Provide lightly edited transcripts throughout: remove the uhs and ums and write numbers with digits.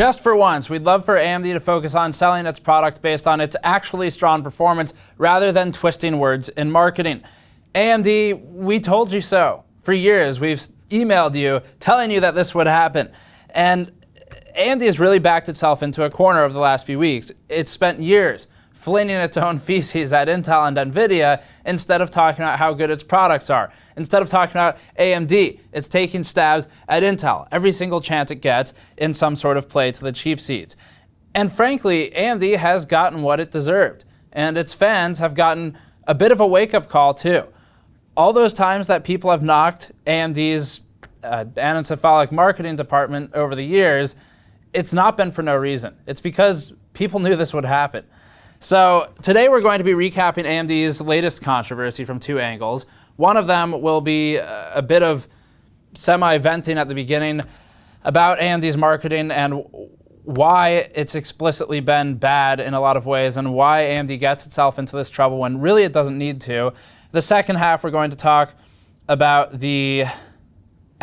just for once, we'd love for AMD to focus on selling its product based on its actually strong performance rather than twisting words in marketing. AMD, we told you so. For years, we've emailed you telling you that this would happen. And AMD has really backed itself into a corner over the last few weeks. It's spent years flinging its own feces at Intel and NVIDIA instead of talking about how good its products are. Instead of talking about AMD, it's taking stabs at Intel every single chance it gets in some sort of play to the cheap seats. And frankly, AMD has gotten what it deserved. And its fans have gotten a bit of a wake-up call too. All those times that people have knocked AMD's anencephalic marketing department over the years, it's not been for no reason. It's because people knew this would happen. So today we're going to be recapping AMD's latest controversy from two angles. One of them will be a bit of semi-venting at the beginning about AMD's marketing and why it's explicitly been bad in a lot of ways and why AMD gets itself into this trouble when really it doesn't need to. The second half, we're going to talk about the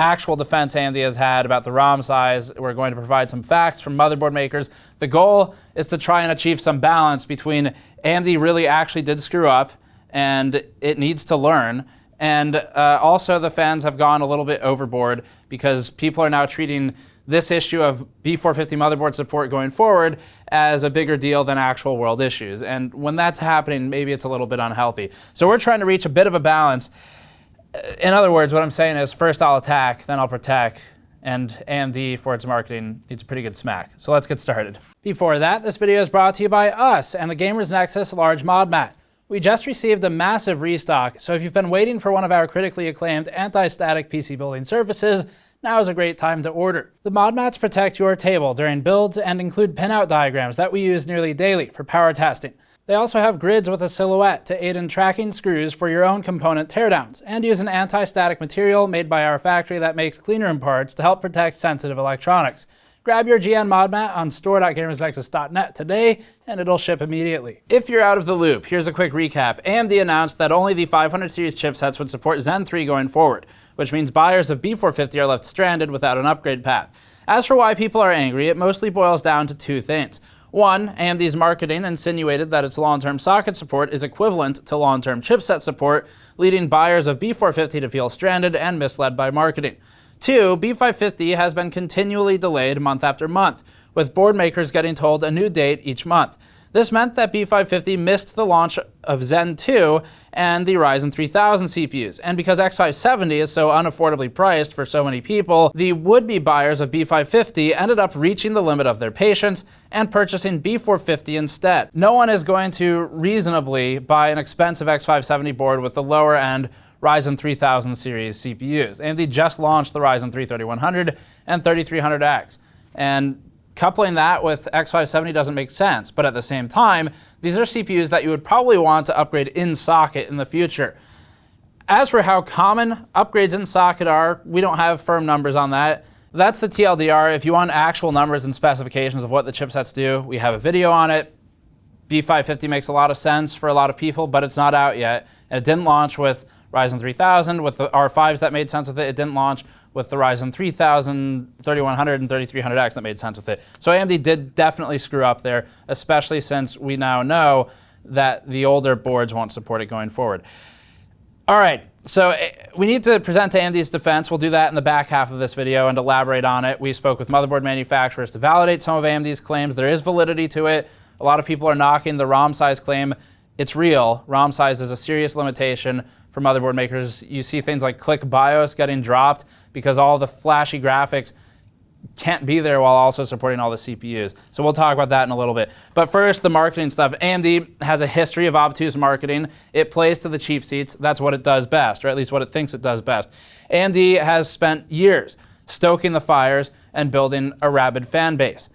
actual defense AMD has had about the ROM size. We're going to provide some facts from motherboard makers. The goal is to try and achieve some balance between AMD really actually did screw up and it needs to learn, and also the fans have gone a little bit overboard because people are now treating this issue of B450 motherboard support going forward as a bigger deal than actual world issues. And when that's happening, maybe it's a little bit unhealthy. So we're trying to reach a bit of a balance. In other words, what I'm saying is first I'll attack, then I'll protect, and AMD for its marketing needs a pretty good smack. So let's get started. Before that, this video is brought to you by us and the Gamers Nexus large mod mat. We just received a massive restock, so if you've been waiting for one of our critically acclaimed anti-static PC building surfaces, now is a great time to order. The mod mats protect your table during builds and include pinout diagrams that we use nearly daily for power testing. They also have grids with a silhouette to aid in tracking screws for your own component teardowns, and use an anti-static material made by our factory that makes cleanroom parts to help protect sensitive electronics. Grab your GN mod mat on store.gamersnexus.net today, and it'll ship immediately. If you're out of the loop, here's a quick recap. AMD announced that only the 500 series chipsets would support Zen 3 going forward, which means buyers of B450 are left stranded without an upgrade path. As for why people are angry, it mostly boils down to two things. One, AMD's marketing insinuated that its long-term socket support is equivalent to long-term chipset support, leading buyers of B450 to feel stranded and misled by marketing. Two, B550 has been continually delayed month after month, with board makers getting told a new date each month. This meant that B550 missed the launch of Zen 2 and the Ryzen 3000 CPUs. And because X570 is so unaffordably priced for so many people, the would-be buyers of B550 ended up reaching the limit of their patience and purchasing B450 instead. No one is going to reasonably buy an expensive X570 board with the lower-end Ryzen 3000 series CPUs. AMD just launched the Ryzen 3 3100 and 3300X. And coupling that with X570 doesn't make sense, but at the same time, these are CPUs that you would probably want to upgrade in socket in the future. As for how common upgrades in socket are, we don't have firm numbers on that. That's the TLDR. If you want actual numbers and specifications of what the chipsets do, we have a video on it. B550 makes a lot of sense for a lot of people, but it's not out yet. And it didn't launch with Ryzen 3000, with the R5s that made sense with it. It didn't launch with the Ryzen 3000, 3100, and 3300X that made sense with it. So AMD did definitely screw up there, especially since we now know that the older boards won't support it going forward. All right, so we need to present AMD's defense. We'll do that in the back half of this video and elaborate on it. We spoke with motherboard manufacturers to validate some of AMD's claims. There is validity to it. A lot of people are knocking the ROM size claim. It's real. ROM size is a serious limitation for motherboard makers. You see things like click BIOS getting dropped because all the flashy graphics can't be there while also supporting all the CPUs. So we'll talk about that in a little bit. But first, the marketing stuff. AMD has a history of obtuse marketing. It plays to the cheap seats. That's what it does best, or at least what it thinks it does best. AMD has spent years stoking the fires and building a rabid fan base.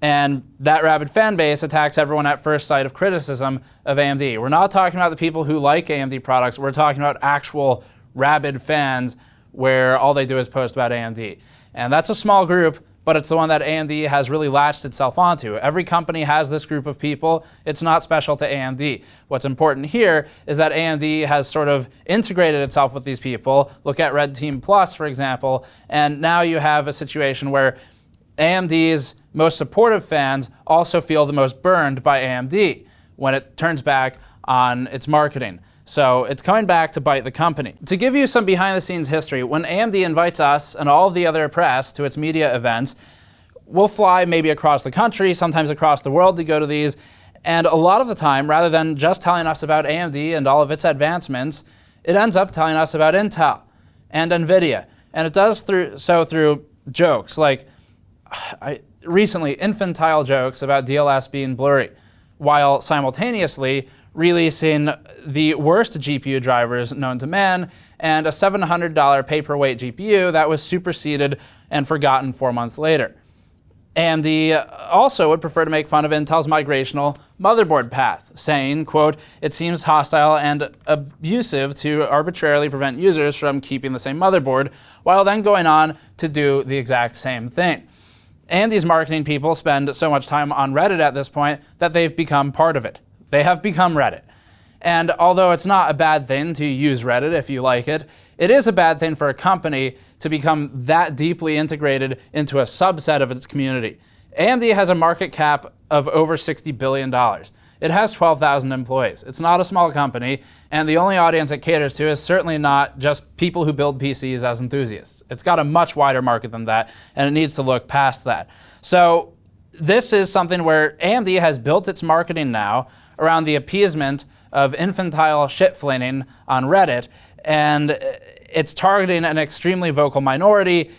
And that rabid fan base attacks everyone at first sight of criticism of AMD. We're not talking about the people who like AMD products. We're talking about actual rabid fans where all they do is post about AMD. And that's a small group, but it's the one that AMD has really latched itself onto. Every company has this group of people. It's not special to AMD. What's important here is that AMD has sort of integrated itself with these people. Look at Red Team Plus, for example, and now you have a situation where AMD's most supportive fans also feel the most burned by AMD when it turns back on its marketing. So it's coming back to bite the company. To give you some behind-the-scenes history, when AMD invites us and all of the other press to its media events, we'll fly maybe across the country, sometimes across the world to go to these, and a lot of the time, rather than just telling us about AMD and all of its advancements, it ends up telling us about Intel and NVIDIA. And it does so through jokes, like recently infantile jokes about DLS being blurry, while simultaneously releasing the worst GPU drivers known to man and a $700 paperweight GPU that was superseded and forgotten 4 months later. AMD also would prefer to make fun of Intel's migrational motherboard path, saying, quote, "It seems hostile and abusive to arbitrarily prevent users from keeping the same motherboard," while then going on to do the exact same thing. AMD's marketing people spend so much time on Reddit at this point that they've become part of it. They have become Reddit. And although it's not a bad thing to use Reddit if you like it, it is a bad thing for a company to become that deeply integrated into a subset of its community. AMD has a market cap of over $60 billion. It has 12,000 employees. It's not a small company, and the only audience it caters to is certainly not just people who build PCs as enthusiasts. It's got a much wider market than that, and it needs to look past that. So this is something where AMD has built its marketing now around the appeasement of infantile shit-flinging on Reddit, and it's targeting an extremely vocal minority.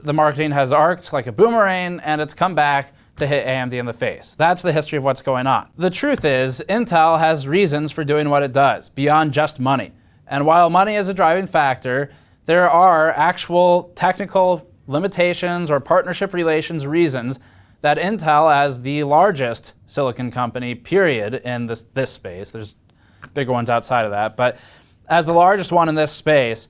The marketing has arced like a boomerang, and it's come back to hit AMD in the face. That's the history of what's going on. The truth is, Intel has reasons for doing what it does, beyond just money. And while money is a driving factor, there are actual technical limitations or partnership relations reasons that Intel, as the largest silicon company, period, in this space, there's bigger ones outside of that, but as the largest one in this space,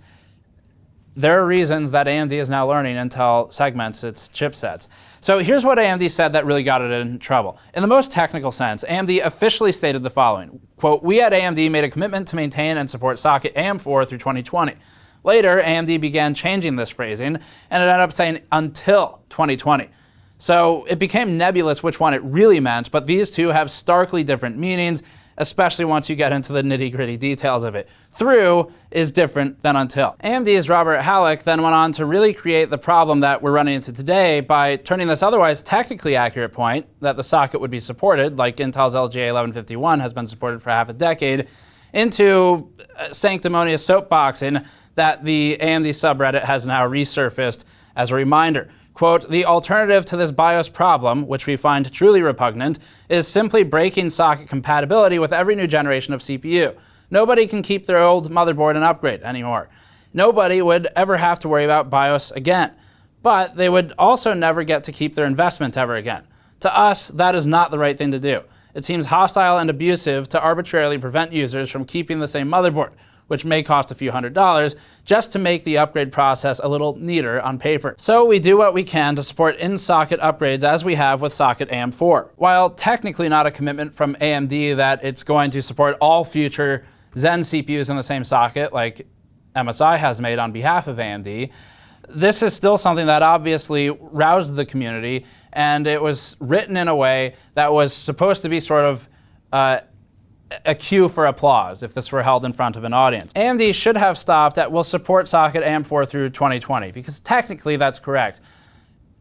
there are reasons that AMD is now learning Intel segments its chipsets. So here's what AMD said that really got it in trouble. In the most technical sense, AMD officially stated the following, quote, "We at AMD made a commitment to maintain and support socket AM4 through 2020. Later, AMD began changing this phrasing, and it ended up saying until 2020. So it became nebulous which one it really meant, but these two have starkly different meanings, especially once you get into the nitty-gritty details of it. Through is different than until." AMD's Robert Halleck then went on to really create the problem that we're running into today by turning this otherwise technically accurate point, that the socket would be supported, like Intel's LGA 1151 has been supported for half a decade, into sanctimonious soapboxing that the AMD subreddit has now resurfaced as a reminder. Quote, "The alternative to this BIOS problem, which we find truly repugnant, is simply breaking socket compatibility with every new generation of CPU. Nobody can keep their old motherboard and upgrade anymore. Nobody would ever have to worry about BIOS again. But they would also never get to keep their investment ever again. To us, that is not the right thing to do. It seems hostile and abusive to arbitrarily prevent users from keeping the same motherboard, which may cost a few $100s, just to make the upgrade process a little neater on paper. So we do what we can to support in-socket upgrades as we have with socket AM4. While technically not a commitment from AMD that it's going to support all future Zen CPUs in the same socket like MSI has made on behalf of AMD, this is still something that obviously roused the community, and it was written in a way that was supposed to be sort of a cue for applause if this were held in front of an audience. AMD should have stopped at "will support socket AM4 through 2020, because technically that's correct.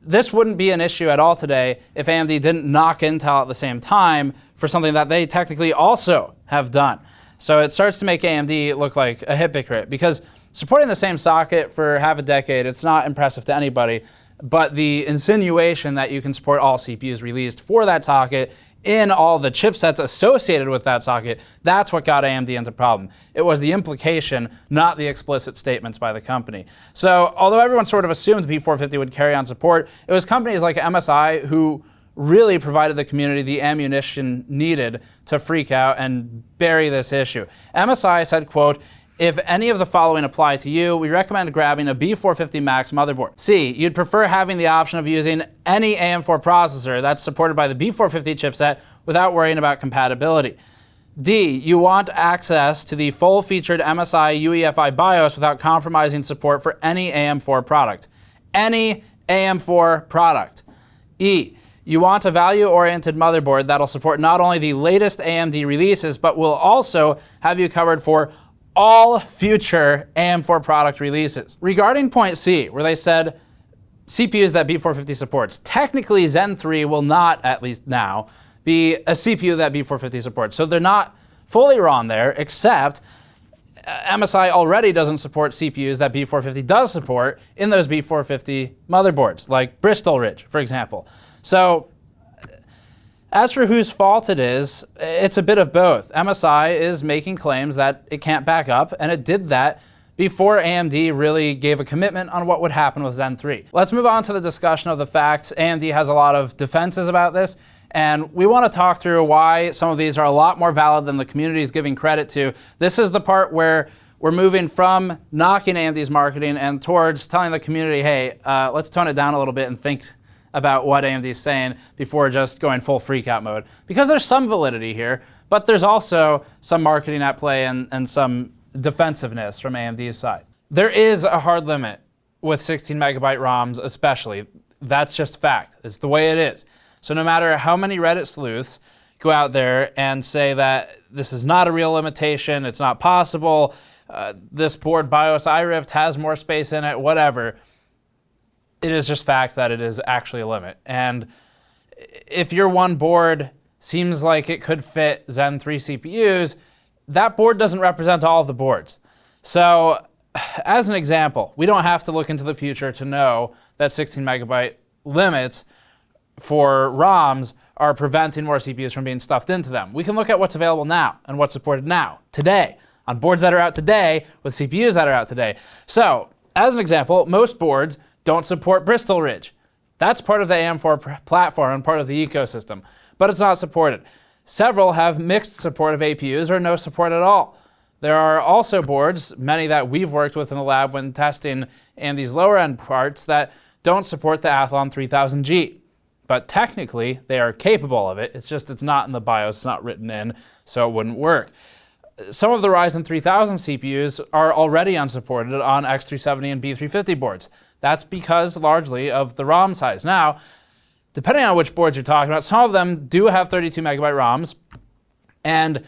This wouldn't be an issue at all today if AMD didn't knock Intel at the same time for something that they technically also have done. So it starts to make AMD look like a hypocrite, because supporting the same socket for half a decade, it's not impressive to anybody, but the insinuation that you can support all CPUs released for that socket in all the chipsets associated with that socket, that's what got AMD into problem. It was the implication, not the explicit statements by the company. So although everyone sort of assumed B450 would carry on support, it was companies like MSI who really provided the community the ammunition needed to freak out and bury this issue. MSI said, quote, "If any of the following apply to you, we recommend grabbing a B450 Max motherboard. C, you'd prefer having the option of using any AM4 processor that's supported by the B450 chipset without worrying about compatibility. D, you want access to the full-featured MSI UEFI BIOS without compromising support for any AM4 product. Any AM4 product. E, you want a value-oriented motherboard that'll support not only the latest AMD releases, but will also have you covered for all future AM4 product releases. Regarding point C, where they said CPUs that B450 supports, technically Zen 3 will not, at least now, be a CPU that B450 supports. So they're not fully wrong there, except MSI already doesn't support CPUs that B450 does support in those B450 motherboards, like Bristol Ridge, for example. So as for whose fault it is, it's a bit of both. MSI is making claims that it can't back up, and it did that before AMD really gave a commitment on what would happen with Zen 3. Let's move on to the discussion of the facts. AMD has a lot of defenses about this, and we want to talk through why some of these are a lot more valid than the community is giving credit to. This is the part where we're moving from knocking AMD's marketing and towards telling the community, hey, let's tone it down a little bit and think about what AMD is saying before just going full freakout mode. Because there's some validity here, but there's also some marketing at play and some defensiveness from AMD's side. There is a hard limit with 16 megabyte ROMs especially. That's just fact. It's the way it is. So no matter how many Reddit sleuths go out there and say that this is not a real limitation, it's not possible, this board BIOS I ripped has more space in it, whatever, it is just fact that it is actually a limit. And if your one board seems like it could fit Zen 3 CPUs, that board doesn't represent all of the boards. So as an example, we don't have to look into the future to know that 16 megabyte limits for ROMs are preventing more CPUs from being stuffed into them. We can look at what's available now and what's supported now, today, on boards that are out today with CPUs that are out today. So as an example, most boards don't support Bristol Ridge. That's part of the AM4 platform and part of the ecosystem, but it's not supported. Several have mixed support of APUs or no support at all. There are also boards, many that we've worked with in the lab when testing AMD's lower end parts, that don't support the Athlon 3000G. But technically, they are capable of it. It's just it's not in the BIOS, it's not written in, so it wouldn't work. Some of the Ryzen 3000 CPUs are already unsupported on X370 and B350 boards. That's because largely of the ROM size. Now, depending on which boards you're talking about, some of them do have 32 megabyte ROMs, and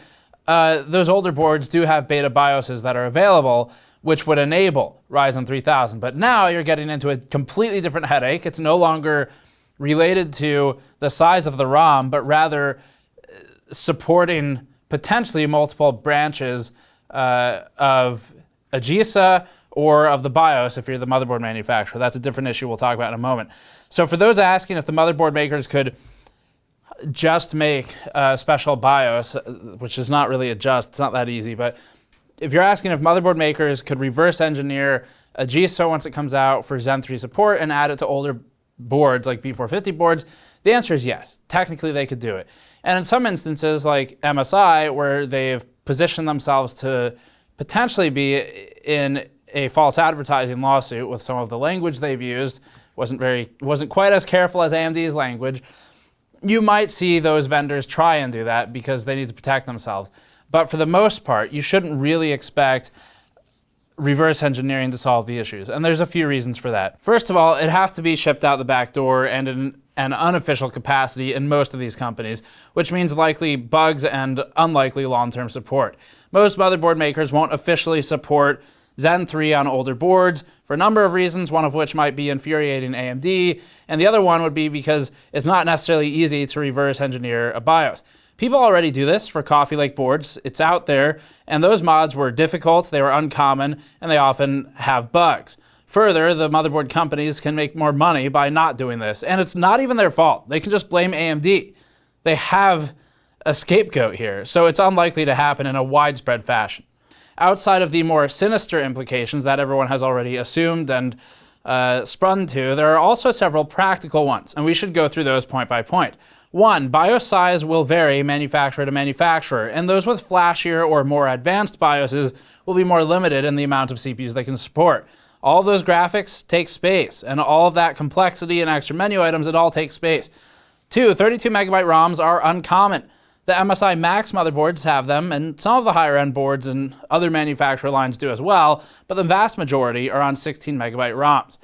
those older boards do have beta BIOSes that are available, which would enable Ryzen 3000. But now you're getting into a completely different headache. It's no longer related to the size of the ROM, but rather supporting potentially multiple branches of a GISA or of the BIOS if you're the motherboard manufacturer. That's a different issue we'll talk about in a moment. So for those asking if the motherboard makers could just make a special BIOS, which is not really it's not that easy, but if you're asking if motherboard makers could reverse engineer a GISA once it comes out for Zen 3 support and add it to older boards like B450 boards, the answer is yes. Technically they could do it. And in some instances like MSI, where they've positioned themselves to potentially be in a false advertising lawsuit with some of the language they've used, wasn't quite as careful as AMD's language, you might see those vendors try and do that because they need to protect themselves. But for the most part, you shouldn't really expect reverse engineering to solve the issues. And there's a few reasons for that. First of all, it has to be shipped out the back door and in an unofficial capacity in most of these companies, which means likely bugs and unlikely long-term support. Most motherboard makers won't officially support Zen 3 on older boards for a number of reasons, one of which might be infuriating AMD, and the other one would be because it's not necessarily easy to reverse engineer a BIOS. People already do this for Coffee Lake boards. It's out there, and those mods were difficult, they were uncommon, and they often have bugs. Further, the motherboard companies can make more money by not doing this, and it's not even their fault. They can just blame AMD. They have a scapegoat here, so it's unlikely to happen in a widespread fashion. Outside of the more sinister implications that everyone has already assumed and spun to, there are also several practical ones, and we should go through those point by point. One, BIOS size will vary manufacturer to manufacturer, and those with flashier or more advanced BIOSes will be more limited in the amount of CPUs they can support. All of those graphics take space, and all of that complexity and extra menu items, it all takes space. Two, 32 megabyte ROMs are uncommon. The MSI Max motherboards have them, and some of the higher end boards and other manufacturer lines do as well, but the vast majority are on 16 megabyte ROMs.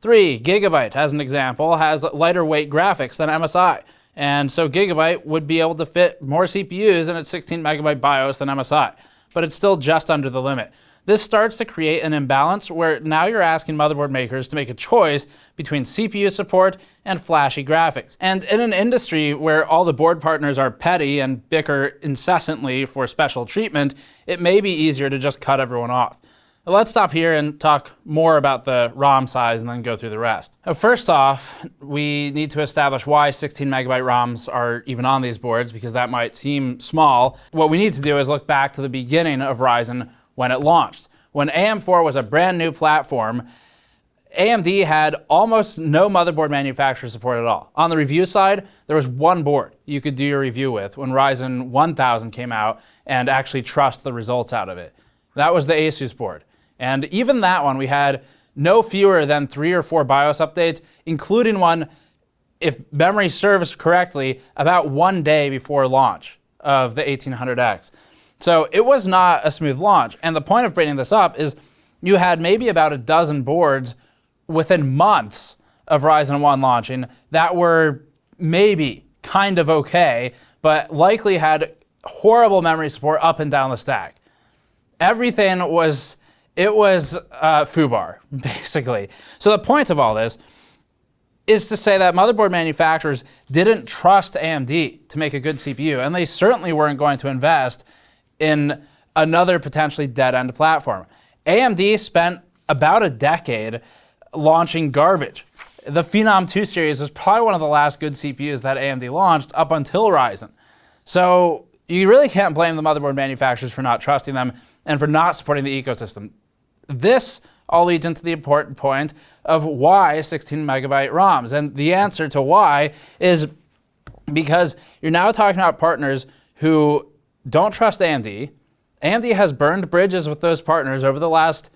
3, Gigabyte, as an example, has lighter weight graphics than MSI. And so Gigabyte would be able to fit more CPUs in its 16 megabyte BIOS than MSI, but it's still just under the limit. This starts to create an imbalance where now you're asking motherboard makers to make a choice between CPU support and flashy graphics. And in an industry where all the board partners are petty and bicker incessantly for special treatment, it may be easier to just cut everyone off. Let's stop here and talk more about the ROM size and then go through the rest. First off, we need to establish why 16 megabyte ROMs are even on these boards, because that might seem small. What we need to do is look back to the beginning of Ryzen when it launched. When AM4 was a brand new platform, AMD had almost no motherboard manufacturer support at all. On the review side, there was one board you could do your review with when Ryzen 1000 came out and actually trust the results out of it. That was the Asus board. And even that one, we had no fewer than 3 or 4 BIOS updates, including one, if memory serves correctly, about 1 day before launch of the 1800X. So it was not a smooth launch. And the point of bringing this up is you had maybe about a dozen boards within months of Ryzen 1 launching that were maybe kind of okay, but likely had horrible memory support up and down the stack. Everything was, FUBAR, basically. So the point of all this is to say that motherboard manufacturers didn't trust AMD to make a good CPU, and they certainly weren't going to invest in another potentially dead-end platform. AMD spent about a decade launching garbage. The Phenom 2 series was probably one of the last good CPUs that AMD launched up until Ryzen. So you really can't blame the motherboard manufacturers for not trusting them and for not supporting the ecosystem. This all leads into the important point of why 16 megabyte ROMs. And the answer to why is because you're now talking about partners who don't trust AMD. AMD has burned bridges with those partners over the last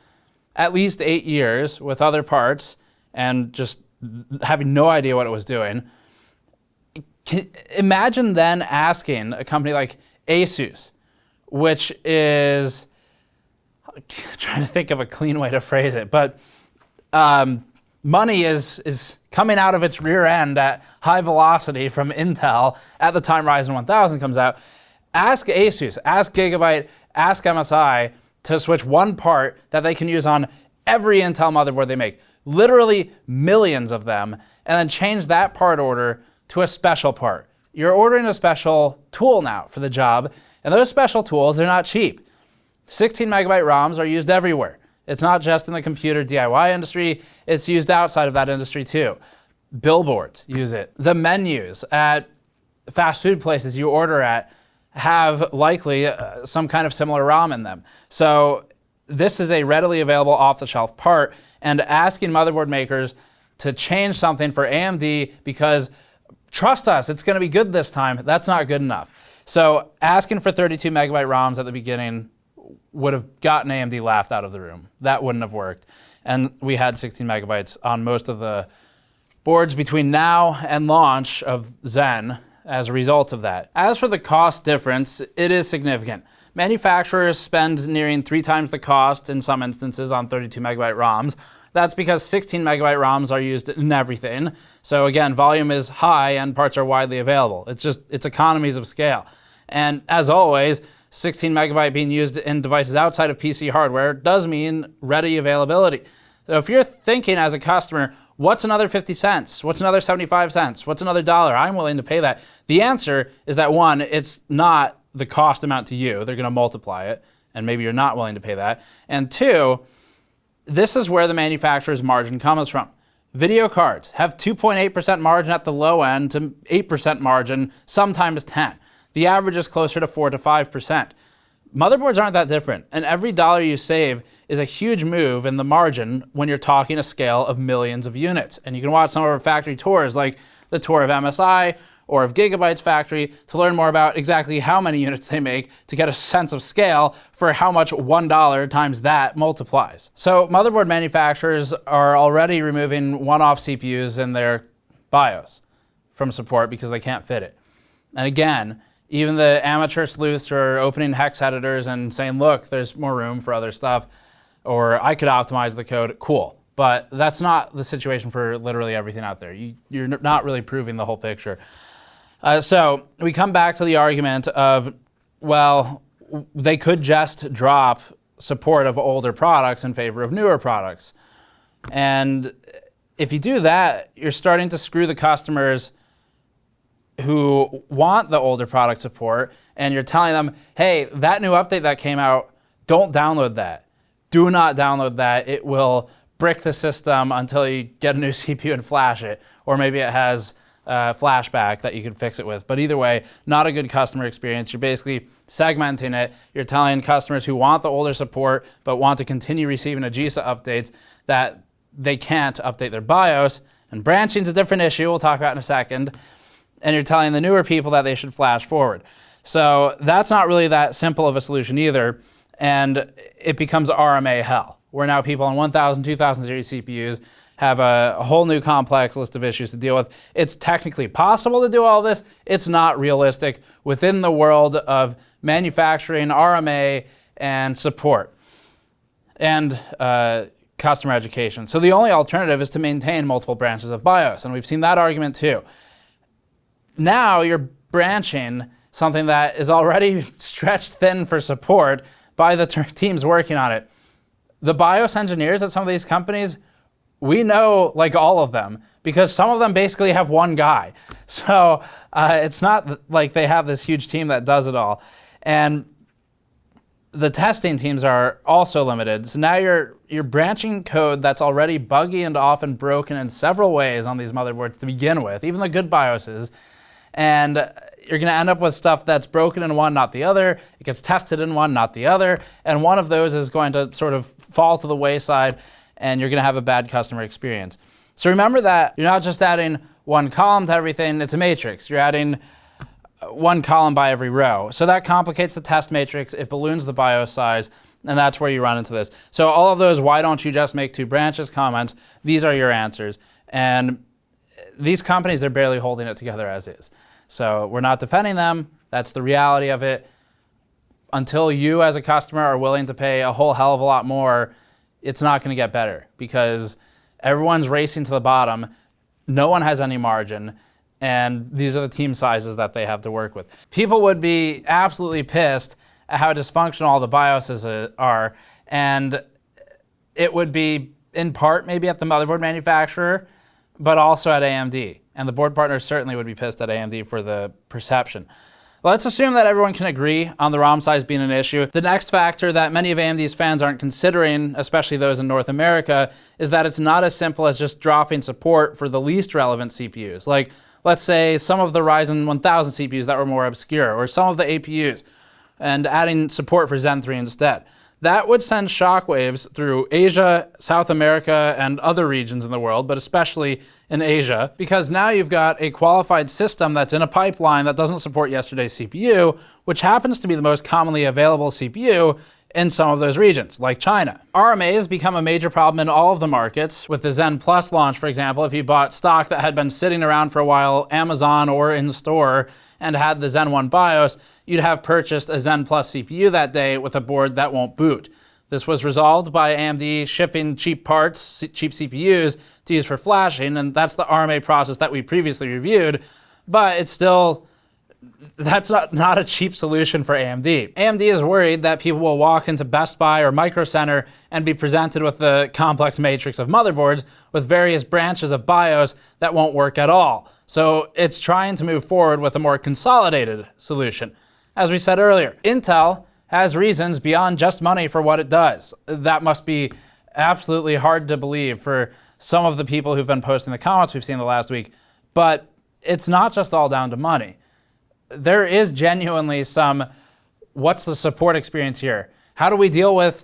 at least 8 years with other parts and just having no idea what it was doing. Imagine then asking a company like Asus, which is, I'm trying to think of a clean way to phrase it, but money is coming out of its rear end at high velocity from Intel at the time Ryzen 1000 comes out. Ask Asus, ask Gigabyte, ask MSI to switch one part that they can use on every Intel motherboard they make, literally millions of them, and then change that part order to a special part. You're ordering a special tool now for the job, and those special tools, they're not cheap. 16 megabyte ROMs are used everywhere. It's not just in the computer DIY industry, it's used outside of that industry too. Billboards use it. The menus at fast food places you order at have likely some kind of similar ROM in them. So this is a readily available off-the-shelf part, and asking motherboard makers to change something for AMD because trust us, it's going to be good this time, that's not good enough. So asking for 32 megabyte ROMs at the beginning would have gotten AMD laughed out of the room. That wouldn't have worked. And we had 16 megabytes on most of the boards between now and launch of Zen as a result of that. As for the cost difference, it is significant. Manufacturers spend nearing 3 times the cost in some instances on 32 megabyte ROMs. That's because 16 megabyte ROMs are used in everything. So again, volume is high and parts are widely available. It's economies of scale. And as always, 16 megabyte being used in devices outside of PC hardware does mean ready availability. So if you're thinking as a customer, what's another 50 cents? What's another 75 cents? What's another $1? I'm willing to pay that. The answer is that 1, it's not the cost amount to you. They're going to multiply it, and maybe you're not willing to pay that. And 2, this is where the manufacturer's margin comes from. Video cards have 2.8% margin at the low end to 8% margin, sometimes 10. The average is closer to 4 to 5%. Motherboards aren't that different, and every dollar you save is a huge move in the margin when you're talking a scale of millions of units. And you can watch some of our factory tours, like the tour of MSI or of Gigabyte's factory, to learn more about exactly how many units they make to get a sense of scale for how much $1 times that multiplies. So motherboard manufacturers are already removing one-off CPUs in their BIOS from support because they can't fit it. And again, even the amateur sleuths are opening hex editors and saying, look, there's more room for other stuff, or I could optimize the code. Cool. But that's not the situation for literally everything out there. You're not really proving the whole picture. So we come back to the argument of, well, they could just drop support of older products in favor of newer products. And if you do that, you're starting to screw the customers who want the older product support, and you're telling them, hey, that new update that came out, don't download that. Do not download that. It will brick the system until you get a new CPU and flash it, or maybe it has flashback that you can fix it with. But either way, not a good customer experience. You're basically segmenting it. You're telling customers who want the older support but want to continue receiving AGESA updates that they can't update their BIOS. And branching is a different issue we'll talk about in a second. And you're telling the newer people that they should flash forward. So that's not really that simple of a solution either. And it becomes RMA hell, where now people on 1000, 2000 series CPUs have a whole new complex list of issues to deal with. It's technically possible to do all this. It's not realistic within the world of manufacturing, RMA, and support, and customer education. So the only alternative is to maintain multiple branches of BIOS, and we've seen that argument too. Now you're branching something that is already stretched thin for support by the teams working on it. The BIOS engineers at some of these companies, we know like all of them, because some of them basically have one guy. So it's not like they have this huge team that does it all. And the testing teams are also limited. So now you're branching code that's already buggy and often broken in several ways on these motherboards to begin with, even the good BIOSes. And you're going to end up with stuff that's broken in one, not the other. It gets tested in one, not the other. And one of those is going to sort of fall to the wayside, and you're going to have a bad customer experience. So remember that you're not just adding one column to everything. It's a matrix. You're adding one column by every row. So that complicates the test matrix. It balloons the BIOS size, and that's where you run into this. So all of those why don't you just make two branches comments, these are your answers. And these companies are barely holding it together as is. So we're not defending them. That's the reality of it. Until you as a customer are willing to pay a whole hell of a lot more, it's not going to get better, because everyone's racing to the bottom. No one has any margin. And these are the team sizes that they have to work with. People would be absolutely pissed at how dysfunctional all the BIOSes are. And it would be in part maybe at the motherboard manufacturer, but also at AMD. And the board partners certainly would be pissed at AMD for the perception. Let's assume that everyone can agree on the ROM size being an issue. The next factor that many of AMD's fans aren't considering, especially those in North America, is that it's not as simple as just dropping support for the least relevant CPUs. Like, let's say some of the Ryzen 1000 CPUs that were more obscure, or some of the APUs, and adding support for Zen 3 instead. That would send shockwaves through Asia, South America, and other regions in the world, but especially in Asia, because now you've got a qualified system that's in a pipeline that doesn't support yesterday's CPU, which happens to be the most commonly available CPU in some of those regions, like China. RMA has become a major problem in all of the markets. With the Zen Plus launch, for example, if you bought stock that had been sitting around for a while, Amazon or in store, and had the Zen 1 BIOS, you'd have purchased a Zen Plus CPU that day with a board that won't boot. This was resolved by AMD shipping cheap parts, cheap CPUs to use for flashing, and that's the RMA process that we previously reviewed, but it's still, that's not a cheap solution for AMD. AMD is worried that people will walk into Best Buy or Micro Center and be presented with the complex matrix of motherboards with various branches of BIOS that won't work at all. So it's trying to move forward with a more consolidated solution. As we said earlier, Intel has reasons beyond just money for what it does. That must be absolutely hard to believe for some of the people who've been posting the comments we've seen the last week. But it's not just all down to money. There is genuinely some, what's the support experience here? How do we deal with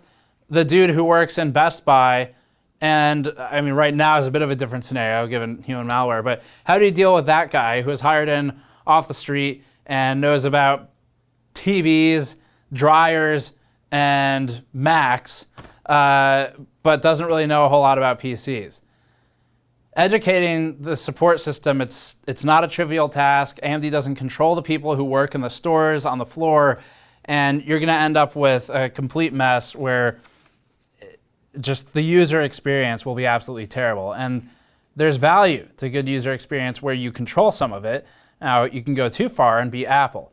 the dude who works in Best Buy? And I mean, right now is a bit of a different scenario given human malware, but how do you deal with that guy who is hired in off the street and knows about TVs, dryers, and Macs, but doesn't really know a whole lot about PCs? Educating the support system, it's not a trivial task. AMD doesn't control the people who work in the stores, on the floor, and you're going to end up with a complete mess where just the user experience will be absolutely terrible. And there's value to good user experience where you control some of it. Now, you can go too far and be Apple,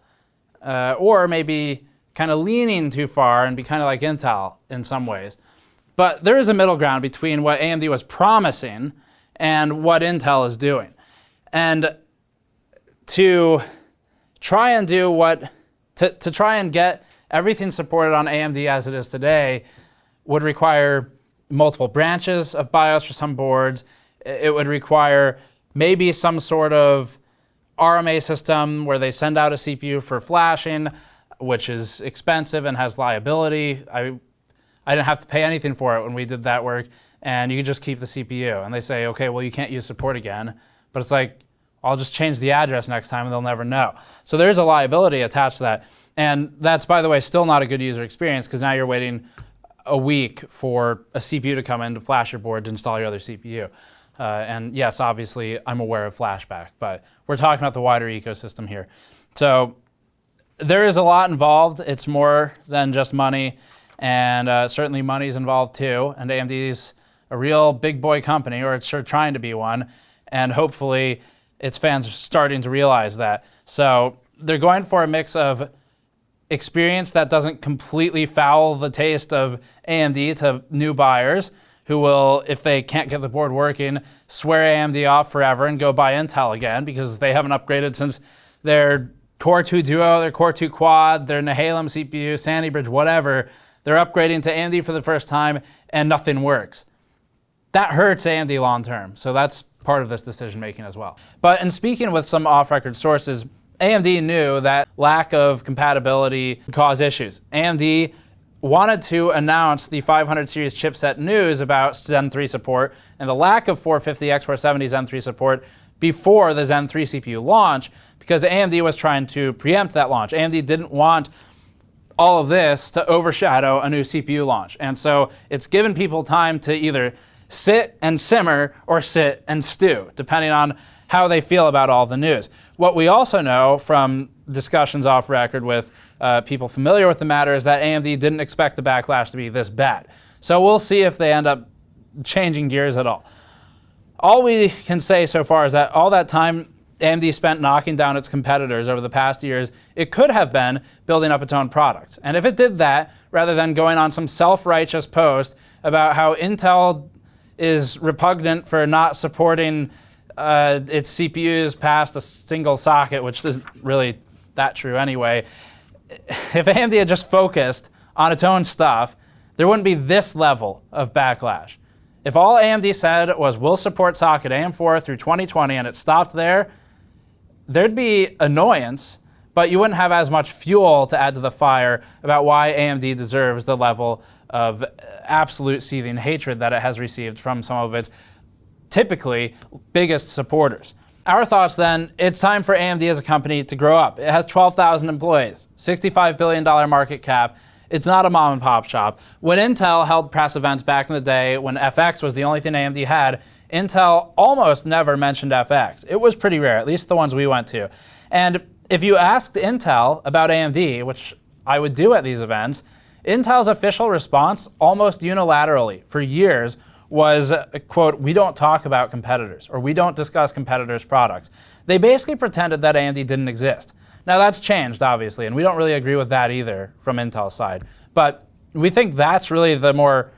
or maybe kind of leaning too far and be kind of like Intel in some ways. But there is a middle ground between what AMD was promising and what Intel is doing. And to try and do to try and get everything supported on AMD as it is today would require multiple branches of BIOS for some boards. It would require maybe some sort of RMA system where they send out a CPU for flashing, which is expensive and has liability. I didn't have to pay anything for it when we did that work, and you can just keep the CPU. And they say, okay, well, you can't use support again. But it's like, I'll just change the address next time and they'll never know. So there's a liability attached to that. And that's, by the way, still not a good user experience because now you're waiting a week for a CPU to come in to flash your board to install your other CPU. And yes, obviously, I'm aware of flashback, but we're talking about the wider ecosystem here. So there is a lot involved. It's more than just money, and certainly money is involved too. And AMD's a real big boy company, or it's sure trying to be one, and hopefully its fans are starting to realize that. So they're going for a mix of experience that doesn't completely foul the taste of AMD to new buyers who will, if they can't get the board working, swear AMD off forever and go buy Intel again because they haven't upgraded since their Core 2 Duo, their Core 2 Quad, their Nehalem CPU, Sandy Bridge, whatever. They're upgrading to AMD for the first time and nothing works. That hurts AMD long term, so that's part of this decision making as well. But in speaking with some off-record sources, AMD knew that lack of compatibility would cause issues. AMD wanted to announce the 500 series chipset news about Zen 3 support and the lack of 450 x470 Zen 3 support before the Zen 3 CPU launch because AMD was trying to preempt that launch. AMD didn't want all of this to overshadow a new CPU launch. And so it's given people time to either sit and simmer or sit and stew, depending on how they feel about all the news. What we also know from discussions off record with people familiar with the matter is that AMD didn't expect the backlash to be this bad. So we'll see if they end up changing gears at all. All we can say so far is that all that time AMD spent knocking down its competitors over the past years, it could have been building up its own products. And if it did that, rather than going on some self-righteous post about how Intel is repugnant for not supporting its CPUs past a single socket, which isn't really that true anyway. If AMD had just focused on its own stuff, there wouldn't be this level of backlash. If all AMD said was, we'll support socket AM4 through 2020 and it stopped there, there'd be annoyance, but you wouldn't have as much fuel to add to the fire about why AMD deserves the level of absolute seething hatred that it has received from some of its typically biggest supporters. Our thoughts then, it's time for AMD as a company to grow up. It has 12,000 employees, $65 billion market cap. It's not a mom and pop shop. When Intel held press events back in the day, when FX was the only thing AMD had, Intel almost never mentioned FX. It was pretty rare, at least the ones we went to. And if you asked Intel about AMD, which I would do at these events, Intel's official response, almost unilaterally for years, was, quote, we don't talk about competitors, or we don't discuss competitors' products. They basically pretended that AMD didn't exist. Now that's changed, obviously, and we don't really agree with that either from Intel's side. But we think that's really the more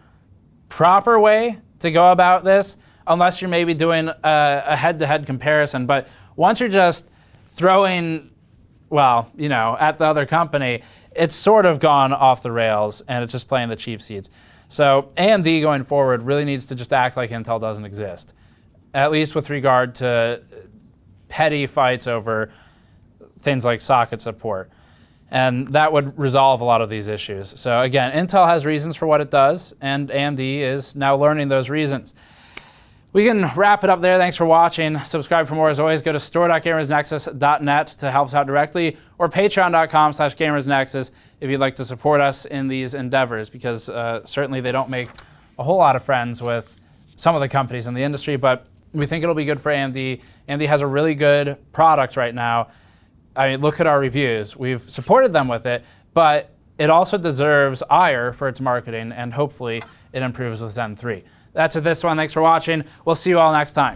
proper way to go about this, unless you're maybe doing a head-to-head comparison. But once you're just throwing, well, you know, at the other company, it's sort of gone off the rails, and it's just playing the cheap seats. So AMD going forward really needs to just act like Intel doesn't exist, at least with regard to petty fights over things like socket support. And that would resolve a lot of these issues. So again, Intel has reasons for what it does, and AMD is now learning those reasons. We can wrap it up there. Thanks for watching. Subscribe for more. As always, go to store.gamersnexus.net to help us out directly, or patreon.com/gamersnexus if you'd like to support us in these endeavors, because certainly they don't make a whole lot of friends with some of the companies in the industry, but we think it'll be good for AMD. AMD has a really good product right now. I mean, look at our reviews. We've supported them with it, but it also deserves ire for its marketing, and hopefully it improves with Zen 3. That's it this one. Thanks for watching. We'll see you all next time.